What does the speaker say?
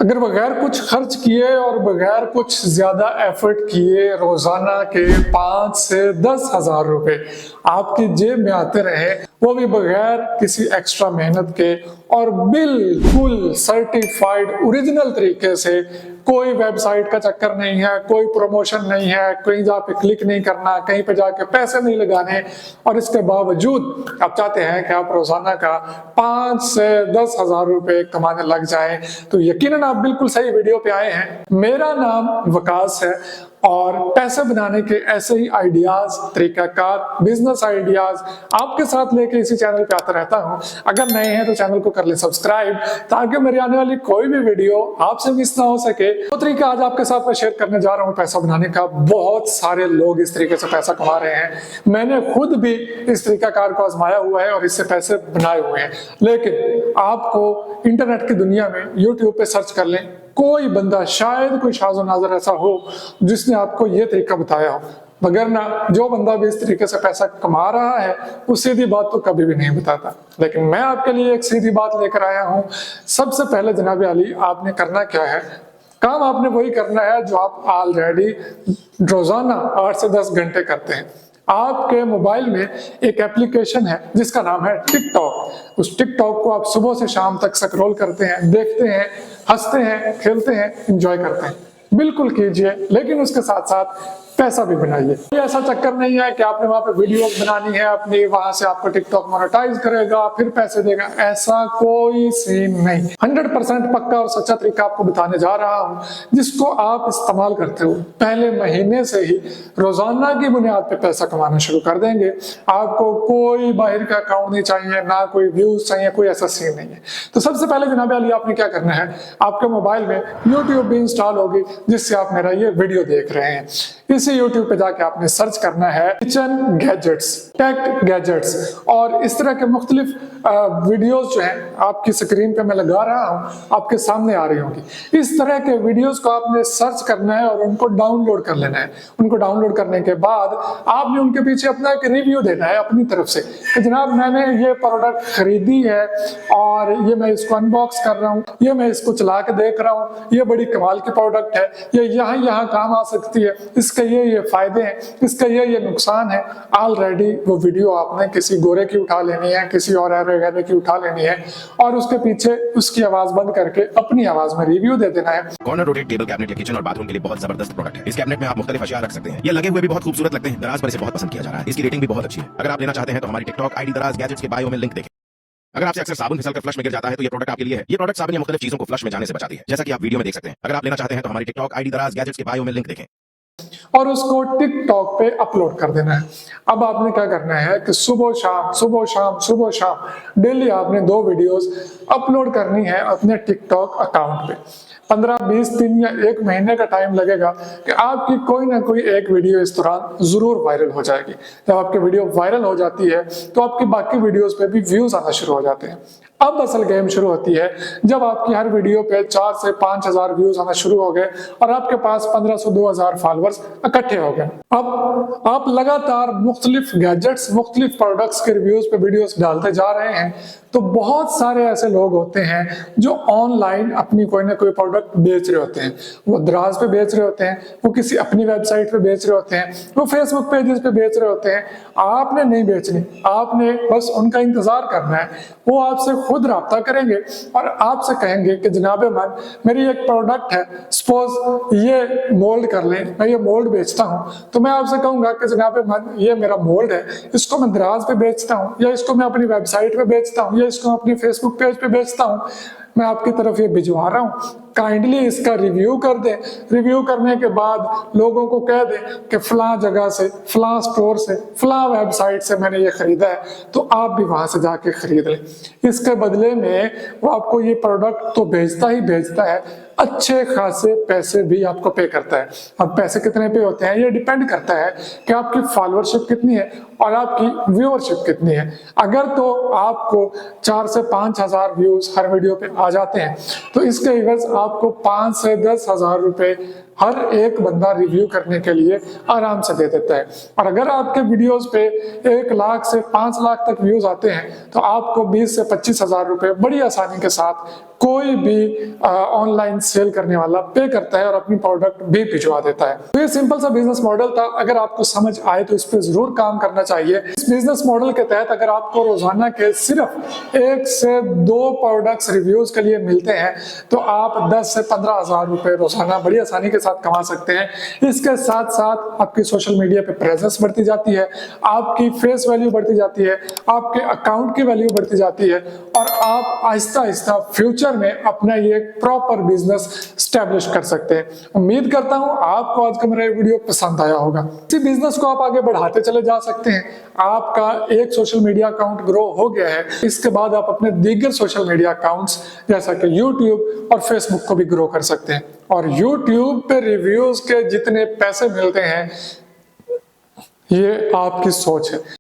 अगर बगैर कुछ खर्च किए और बगैर कुछ ज्यादा एफर्ट किए रोजाना के 5 से 10,000 रुपए आपकी जेब में आते रहे, वो भी बगैर किसी एक्स्ट्रा मेहनत के और बिल्कुल सर्टिफाइड ओरिजिनल तरीके से, कोई वेबसाइट का चक्कर नहीं है, कोई प्रमोशन नहीं है, कहीं जाके क्लिक नहीं करना, कहीं पे जाके पैसे नहीं लगाने, और इसके बावजूद आप चाहते हैं कि आप रोजाना का 5 से 10,000 रुपए कमाने लग जाएं, तो यकीनन आप बिल्कुल सही वीडियो पे आए हैं। मेरा नाम वकास है और पैसे बनाने के ऐसे ही आइडियाज, तरीकाकार, बिजनेस आइडियाज आपके साथ लेके इसी चैनल पे आता रहता हूं। अगर नए हैं तो चैनल को कर ले सब्सक्राइब, ताकि मेरी आने वाली कोई भी वीडियो आपसे मिस ना हो सके। वो तरीका आज आपके साथ मैं शेयर करने जा रहा हूं पैसा बनाने का। बहुत सारे लोग इस तरीके से पैसा कमा रहे हैं, मैंने खुद भी इस तरीकाकार को आजमाया हुआ है और इससे पैसे बनाए हुए हैं। लेकिन आपको इंटरनेट की दुनिया में यूट्यूब पे सर्च कर लें, कोई बंदा, शायद कोई शाज़ो नाज़र ऐसा हो जिसने आपको ये तरीका बताया हो, मगर ना जो बंदा भी इस तरीके से पैसा कमा रहा है वो सीधी बात तो कभी भी नहीं बताता। लेकिन मैं आपके लिए एक सीधी बात लेकर आया हूं। सबसे पहले जनाब अली, आपने करना क्या है, काम आपने वही करना है जो आप ऑलरेडी रोजाना 8 से 10 घंटे करते हैं। आपके मोबाइल में एक एप्लीकेशन है जिसका नाम है टिकटॉक। उस टिकटॉक को आप सुबह से शाम तक स्क्रॉल करते हैं, देखते हैं, हंसते हैं, खेलते हैं, एंजॉय करते हैं। बिल्कुल कीजिए, लेकिन उसके साथ साथ पैसा भी बनाइए। ऐसा चक्कर नहीं है कि आपने वहां पे वीडियो बनानी है अपनी, वहां से आपको टिकटॉक मोनेटाइज करेगा फिर पैसे देगा, ऐसा कोई सीन नहीं। 100% पक्का और सच्चा तरीका आपको बताने जा रहा हूं, जिसको आप इस्तेमाल करते हो पहले महीने से ही रोजाना की बुनियाद पे पैसा कमाना शुरू कर देंगे। आपको कोई बाहर का अकाउंट नहीं चाहिए, ना कोई व्यूज चाहिए, कोई ऐसा सीन नहीं है। तो सबसे पहले जनाब अली, आपने क्या करना है, आपके मोबाइल में यूट्यूब भी इंस्टॉल होगी जिससे आप मेरा ये वीडियो देख रहे हैं। इसी YouTube पे जाके आपने सर्च करना है किचन गैजेट्स, टेक गैजेट्स, और इस तरह के मुख्तलिफ वीडियोस जो हैं आपकी स्क्रीन पे मैं लगा रहा हूं, आपके सामने आ रही होंगी। इस तरह के वीडियोस को आपने सर्च करना है और उनको डाउनलोड कर लेना है। उनको डाउनलोड करने के बाद आपने उनके पीछे अपना एक रिव्यू देना है अपनी तरफ से कि जनाब मैंने ये प्रोडक्ट खरीदी है और ये मैं इसको अनबॉक्स कर रहा हूँ, ये मैं इसको चला के देख रहा हूँ, ये बड़ी कमाल की प्रोडक्ट है, ये यहाँ काम आ सकती है, इसके ये फायदे हैं, इसका ये नुकसान है। ऑलरेडी वो वीडियो आपने किसी गोरे की उठा लेनी है, किसी और वगैरह की उठा लेनी है, और उसके पीछे उसकी आवाज बंद करके अपनी आवाज में रिव्यू दे देना है। कॉर्नर रोटेट टेबल कैबिनेट या किचन और बाथरूम के लिए बहुत जबरदस्त प्रोडक्ट है। इस कैबिनेट में आप मुख्तलिफ अशिया रख सकते हैं। ये लगे हुए भी बहुत खूबसूरत लगते हैं, दराज पर इसे बहुत पसंद किया जा रहा है। इसकी रेटिंग भी बहुत अच्छी है। अगर आप लेना चाहते हैं तो हमारी टिकटॉक आईडी दराज गैजेट्स के बायो में लिंक देखें। अगर आपसे अक्सर साबुन फिसलकर फ्लश में गिर जाता है तो ये प्रोडक्ट आपके लिए है। ये प्रोडक्ट साबुन या मुख्तलिफ चीजों को फ्लश में जाने से बचाती है, जैसा कि आप वीडियो में देख सकते हैं। अगर आप लेना चाहते हैं तो हमारी टिकटॉक आईडी दराज गैजेट्स के बायो में लिंक देखें और उसको टिकटॉक पे अपलोड कर देना है। अब आपने क्या करना है कि सुबह शाम डेली आपने 2 वीडियोस अपलोड करनी है अपने टिकटॉक अकाउंट पे। 15-20 दिन या 1 महीने का टाइम लगेगा कि आपकी कोई ना कोई एक वीडियो इस दौरान जरूर वायरल हो जाएगी। जब आपकी वीडियो वायरल हो जाती है तो आपकी बाकी वीडियोस पे भी व्यूज आना शुरू हो जाते हैं। अब असल गेम शुरू होती है जब आपकी हर वीडियो पे 4 से 5,000 व्यूज आना शुरू हो गए और आपके पास 1500-2000 फॉलोअर्स इकट्ठे हो गए। अब आप लगातार मुख्तलिफ गैजेट्स, मुख्तलिफ प्रोडक्ट्स के रिव्यूज पे वीडियोस डालते जा रहे हैं, तो बहुत सारे ऐसे लोग होते हैं जो ऑनलाइन अपनी कोई ना कोई प्रोडक्ट बेच रहे होते हैं। वो दराज पे बेच रहे होते हैं, वो किसी अपनी वेबसाइट पे बेच रहे होते हैं, वो फेसबुक पेजेस पे बेच रहे होते हैं। आपने नहीं बेचनी, आपने बस उनका इंतजार करना है। वो आपसे खुद राब्ता करेंगे और आपसे कहेंगे कि जनाब मन, मेरी एक प्रोडक्ट है, सपोज ये मोल्ड कर लें, मैं ये मोल्ड बेचता हूँ, तो मैं आपसे कहूंगा कि जनाब मन, ये मेरा मोल्ड है, इसको मैं दराज पे बेचता हूँ, या इसको मैं अपनी वेबसाइट पे बेचता हूँ, या इसको अपनी फेसबुक पेज पे बेचता हूँ, मैं आपकी तरफ ये भिजवा रहा हूँ, काइंडली इसका रिव्यू कर दें। रिव्यू करने के बाद लोगों को कह दें कि फलां जगह से, फलां स्टोर से, फलां वेबसाइट से मैंने ये खरीदा है, तो आप भी वहां से जाके खरीद लें। इसके बदले में वो आपको ये प्रोडक्ट तो भेजता ही भेजता है, अच्छे खासे पैसे भी आपको पे करता है। अब पैसे कितने पे होते हैं ये डिपेंड करता है कि आपकी फॉलोअरशिप कितनी है और आपकी व्यूअरशिप कितनी है। अगर तो आपको 4 से 5 हजार व्यूज हर वीडियो पे आ जाते हैं तो इसके एवज आपको 5 से 10 हजार रुपए हर एक बंदा रिव्यू करने के लिए आराम से दे देता है। और अगर आपके वीडियोस पे 1 लाख से 5 लाख तक व्यूज आते हैं तो आपको 20 से 25 हजार रुपए बड़ी आसानी के साथ कोई भी ऑनलाइन सेल करने वाला पे करता है और अपनी प्रोडक्ट भी भिजवा देता है। तो ये सिंपल सा बिजनेस मॉडल था। अगर आपको समझ आए तो इस पे जरूर काम करना चाहिए। इस बिजनेस मॉडल के तहत अगर आपको रोजाना के सिर्फ 1 से 2 प्रोडक्ट्स रिव्यूज के लिए मिलते हैं तो आप 10 से 15 हजार रुपए रोजाना बड़ी आसानी के साथ कमा सकते हैं। इसके साथ साथ आपकी सोशल मीडिया पे प्रेजेंस बढ़ती जाती है, आपकी फेस वैल्यू बढ़ती जाती है, आपके अकाउंट की वैल्यू बढ़ती जाती है और आप आहिस्ता आहिस्ता फ्यूचर में अपना ये प्रॉपर बिजनेस स्टैब्लिश कर सकते हैं। उम्मीद करता हूं आपको आज का मेरा वीडियो पसंद आया होगा। इसी बिजनेस को आप आगे बढ़ाते चले जा सकते हैं। आपका एक सोशल मीडिया अकाउंट ग्रो हो गया है, इसके बाद आप अपने दीगर सोशल मीडिया अकाउंट्स जैसा कि यूट्यूब और फेसबुक को भी ग्रो कर सकते हैं। और यूट्यूब पे रिव्यूज के जितने पैसे मिलते हैं ये आपकी सोच है।